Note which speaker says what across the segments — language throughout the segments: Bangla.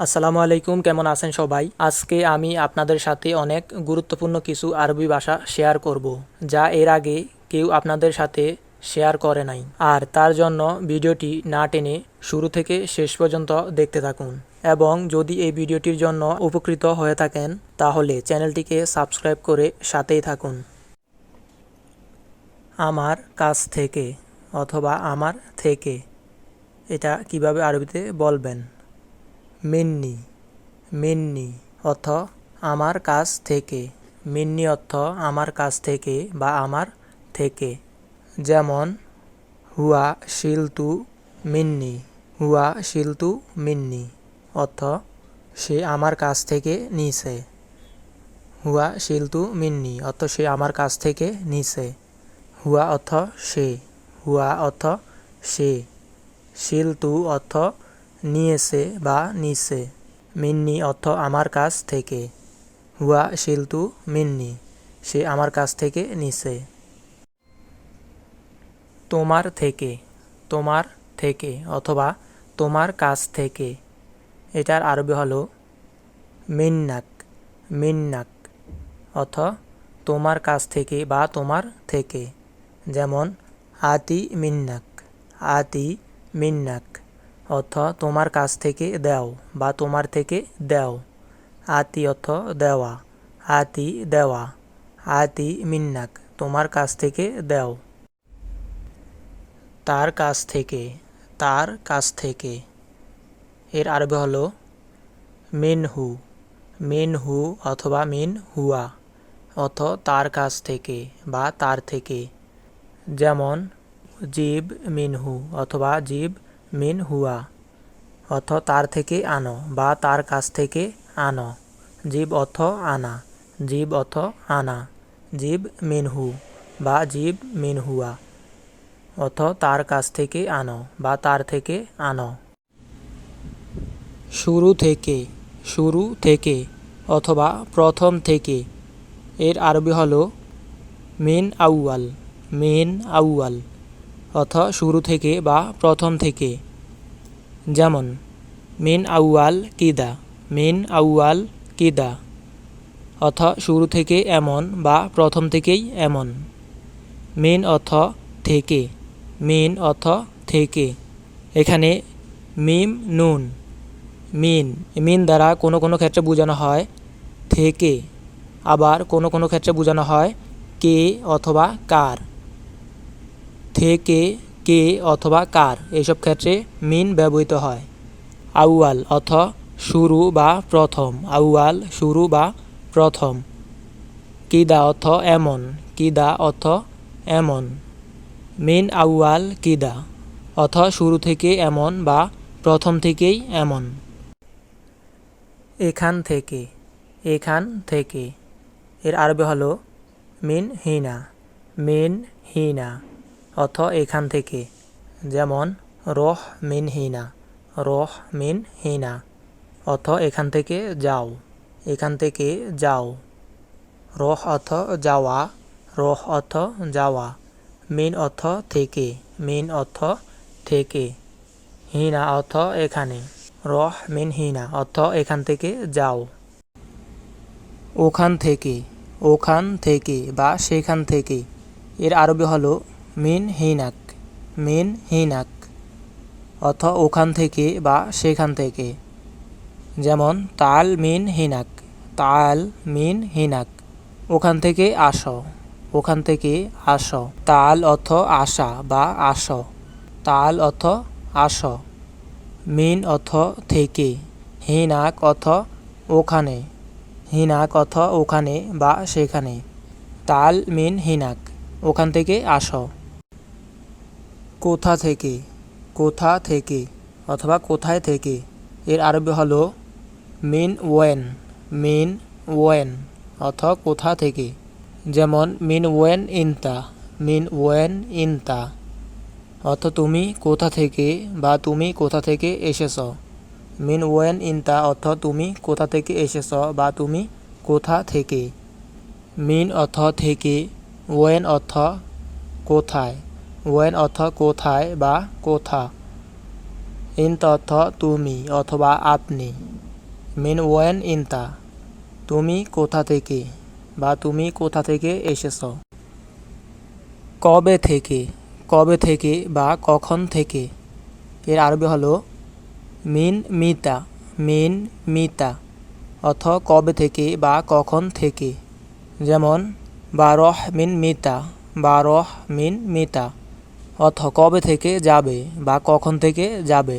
Speaker 1: আসসালামু আলাইকুম, কেমন আছেন সবাই? আজকে আমি আপনাদের সাথে অনেক গুরুত্বপূর্ণ কিছু আরবি ভাষা শেয়ার করব, যা এর আগে কেউ আপনাদের সাথে শেয়ার করে নাই। আর তার জন্য ভিডিওটি না টেনে শুরু থেকে শেষ পর্যন্ত দেখতে থাকুন। এবং যদি এই ভিডিওটির জন্য উপকৃত হয়ে থাকেন তাহলে চ্যানেলটিকে সাবস্ক্রাইব করে সাথেই থাকুন। আমার কাছ থেকে অথবা আমার থেকে, এটা কিভাবে আরবিতে বলবেন? মিন্নি। মিন্নি অর্থ আমার কাছ থেকে। মিন্নি অর্থ আমার কাছ থেকে বা আমার থেকে। যেমন হুয়া শিলতু মিন্নি। হুয়া শিলতু মিন্নি অর্থ সে আমার কাছ থেকে নিছে। হুয়া শিলতু মিন্নি অর্থ সে আমার কাছ থেকে নিছে। হুয়া অর্থ সে। হুয়া অর্থ সে। শিলতু অর্থ নিয়েছে বা নিছে। মিন্নি অর্থ আমার কাছ থেকে। হুয়া শিলতু মিন্নি, সে আমার কাছ থেকে নিছে। তোমার থেকে। তোমার থেকে অথবা তোমার কাছ থেকে, এটার আরবি হলো মিন্নাক। মিন্নাক অর্থ তোমার কাছ থেকে বা তোমার থেকে। যেমন আতি মিন্নাক। আতি মিন্নাক অর্থ তোমার কাছ থেকে দাও বা তোমার থেকে দাও। আতি অর্থ দেওয়া। আতি দেওয়া। আতি মিন্নাক তোমার কাছ থেকে দাও। তার কাছ থেকে। তার কাছ থেকে, এর আরবি হলো মিনহু। মিনহু অথবা মিন হুয়া অর্থ তার কাছ থেকে বা তার থেকে। যেমন জিব মিনহু অথবা জিব মিন হুয়া অর্থ তার থেকে আনো বা তার কাছ থেকে আনো। জিব অর্থ আনা। জিব অর্থ আনা। জিব মিনহু বা জিব মিন হুয়া অর্থ তার কাছ থেকে আনো বা তার থেকে আনো। শুরু থেকে। শুরু থেকে অথবা প্রথম থেকে, এর আরবি হলো মিন আউয়াল। মিন আউয়াল অর্থ শুরু থেকে বা প্রথম থেকে। যেমন মিন আউয়াল কিদা। মিন আউয়াল কিদা অর্থ শুরু থেকে এমন বা প্রথম থেকেই এমন। মিন অর্থ থেকে। মিন অর্থ থেকে। এখানে মিম নুন। মিন মিন দ্বারা কোনো কোনো ক্ষেত্রে বোঝানো হয় থেকে, আবার কোনো কোনো ক্ষেত্রে বোঝানো হয় কে অথবা কার। থেকে, কে অথবা কার, এইসব ক্ষেত্রে মিন ব্যবহৃত হয়। আউয়াল অর্থ শুরু বা প্রথম। আউয়াল শুরু বা প্রথম। কিদা অর্থ এমন। কিদা অর্থ এমন। মিন আউয়াল কিদা অর্থ শুরু থেকে এমন বা প্রথম থেকেই এমন। এখান থেকে। এখান থেকে, এর আরবি হলো মিন হিনা। মিন হিনা অর্থ এখান থেকে। যেমন রোহ মিন হিনা। রোহ মিন হিনা অর্থ এখান থেকে যাও। এখান থেকে যাও। রোহ অর্থ যাওয়া। রোহ অর্থ যাওয়া। মিন অর্থ থেকে। মিন অর্থ থেকে। হিনা অর্থ এখানে। রোহ মিন হিনা অর্থ এখান থেকে যাও। ওখান থেকে। ওখান থেকে বা সেখান থেকে, এর আরবি হলো মিন হিনাক। মিন হিনাক অর্থ ওখান থেকে বা সেখান থেকে। যেমন তাল মিন হিনাক। তাল মিন হিনাক ওখান থেকে আসো। ওখান থেকে আসো। তাল অর্থ আসা বা আসো। তাল অর্থ আসো। মিন অর্থ থেকে। হিনাক অর্থ ওখানে। হিনাক অর্থ ওখানে বা সেখানে। তাল মিন হিনাক ওখান থেকে আসো। কোথা থেকে। কোথা থেকে অথবা কোথায় থেকে, এর আরবি হলো মিন ওয়েন। মিন ওয়েন অর্থ কোথা থেকে। যেমন মিন ওয়েন ইনতা। মিন ওয়েন ইনতা অর্থ তুমি কোথা থেকে বা তুমি কোথা থেকে এসেছ। মিন ওয়েন ইনতা অর্থ তুমি কোথা থেকে এসেছ বা তুমি কোথা থেকে। মিন অর্থ থেকে। ওয়েন অর্থ কোথায়। ওয়েন অর্থ কোথায় বা কোথা। ইনতা অর্থ তুমি অথবা আপনি। মিন ওয়েন ইনতা, তুমি কোথা থেকে বা তুমি কোথা থেকে এসেছ। কবে থেকে, কবে থেকে বা কখন থেকে, এর আরবি হলো মিন মিতা, মিন মিতা অর্থ কবে থেকে বা কখন থেকে। যেমন বারহ মিন মিতা, বারহ মিন মিতা অর্থ কবে থেকে যাবে বা কখন থেকে যাবে।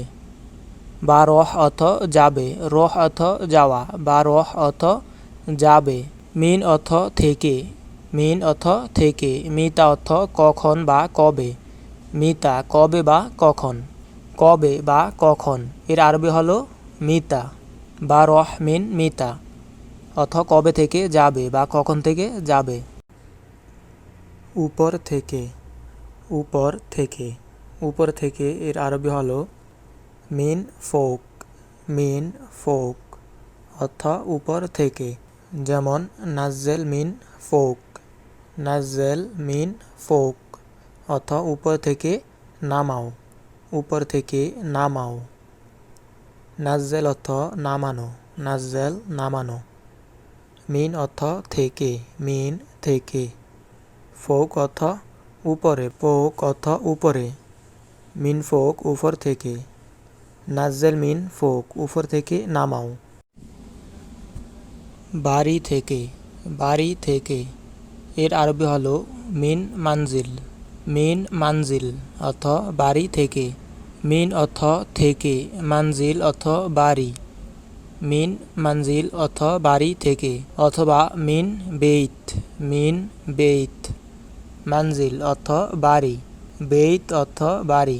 Speaker 1: বারহ অর্থ যাবে, রহ অর্থ যাওয়া, বারহ অর্থ যাবে। মিন অর্থ থেকে, মিন অর্থ থেকে, মিতা অর্থ কখন বা কবে, মিতা কবে বা কখন, কবে বা কখন, এর আরবি হলো মিতা। বারহ মিন মিতা অর্থ কবে থেকে যাবে বা কখন থেকে যাবে। উপর থেকে, উপর থেকে, উপর থেকে এর আরবি হলো মিন ফোক, মিন ফোক অর্থ উপর থেকে। যেমন নাজ্জেল মিন ফোক, নাজ্জেল মিন ফোক অর্থ উপর থেকে নামাও, উপর থেকে নামাও। নাজ্জেল অর্থ নামানো, নাজ্জেল নামানো। মিন অর্থ থেকে, মিন থেকে। ফোক অর্থ উপরে, ফোক অর্থ উপরে, মিন ফোক উপর থেকে। নাজ্জেল মিন ফোক উপর থেকে নামাও। বাড়ি থেকে, বাড়ি থেকে এর আরবি হলো মিন মানজিল, মিন মানজিল অর্থ বাড়ি থেকে। মিন অর্থ থেকে, মানজিল অর্থ বাড়ি। মিন মানজিল অর্থ বাড়ি থেকে অথবা মিন বেইত, মিন বেইত। মানজিল অর্থ বাড়ি, বেইত অর্থ বাড়ি।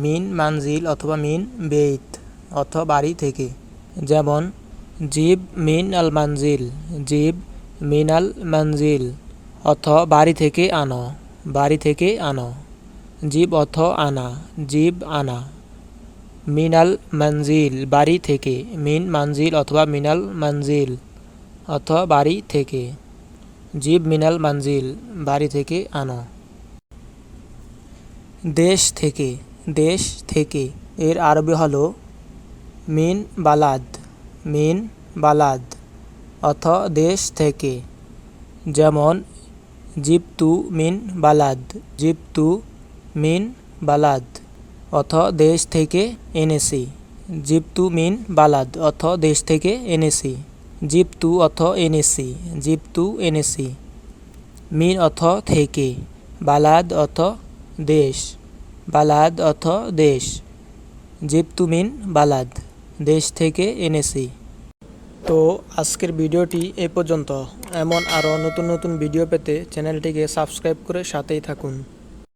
Speaker 1: মিন মানজিল অথবা মিন বেইত অর্থ বাড়ি থেকে। যেমন জিব মিন আল মানজিল, জিব মিন আল মানজিল অর্থ বাড়ি থেকে আনো, বাড়ি থেকে আনো। জিব অর্থ আনা, জিব আনা। মিনাল মঞ্জিল বাড়ি থেকে, মিন মঞ্জিল অথবা মিনাল মঞ্জিল অর্থ বাড়ি থেকে। জিব মিনাল মঞ্জিল বাড়ি থেকে আনো। দেশ থেকে, দেশ থেকে এর আরবি হলো মিন বালাদ, মিন বালাদ অর্থ দেশ থেকে। যেমন জিবতু মিন বালাদ, জিবতু মিন বালাদ অর্থ দেশ থেকে এনেছি। জিবতু মিন বালাদ অর্থ দেশ থেকে এনেছি। জিবতু অর্থ এনেছি, জিবতু এনেছি। মিন অর্থ থেকে, বালাদ অর্থ দেশ, বালাদ অর্থ দেশ। জিবতু মিন বালাদ দেশ থেকে এনেছি। তো আজকের ভিডিওটি এ পর্যন্ত। এমন আরও নতুন নতুন ভিডিও পেতে চ্যানেলটিকে সাবস্ক্রাইব করে সাথেই থাকুন।